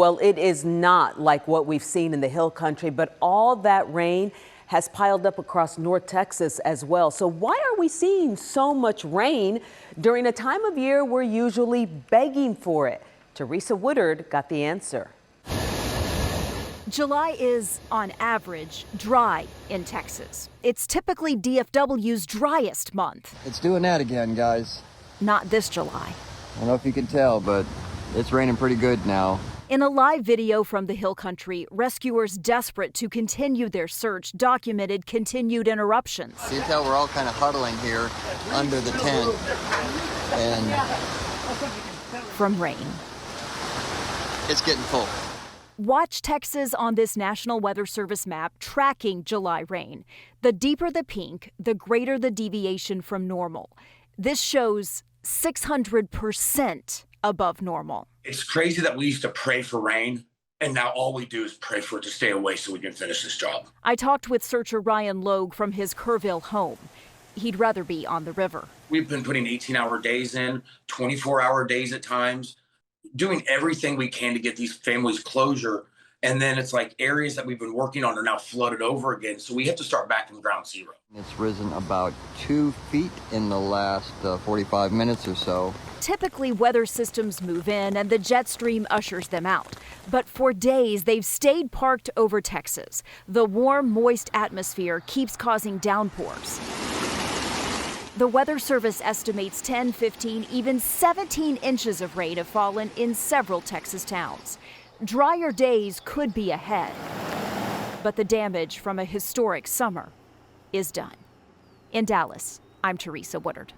Well, it is not like what we've seen in the hill country, but all that rain has piled up across North Texas as well. So why are we seeing so much rain during a time of year we're usually begging for it? Teresa Woodard got the answer. July is, on average, dry in Texas. It's typically DFW's driest month. It's doing that again, guys. Not this July. I don't know if you can tell, but it's raining pretty good now. In a live video from the hill country, rescuers desperate to continue their search documented continued interruptions. You can tell we're all kind of huddling here under the tent. And from rain. It's getting full. Watch Texas on this National Weather Service map tracking July rain. The deeper the pink, the greater the deviation from normal. This shows 600% above normal. It's crazy that we used to pray for rain, and now all we do is pray for it to stay away so we can finish this job. I talked with searcher Ryan Logue from his Kerrville home. He'd rather be on the river. We've been putting 18-hour days in, 24-hour days at times, doing everything we can to get these families closure. And then it's like areas that we've been working on are now flooded over again. So we have to start back from ground zero. It's risen about 2 feet in the last 45 minutes or so. Typically, weather systems move in and the jet stream ushers them out. But for days, they've stayed parked over Texas. The warm, moist atmosphere keeps causing downpours. The Weather Service estimates 10, 15, even 17 inches of rain have fallen in several Texas towns. Drier days could be ahead, but the damage from a historic summer is done. In Dallas, I'm Teresa Woodard.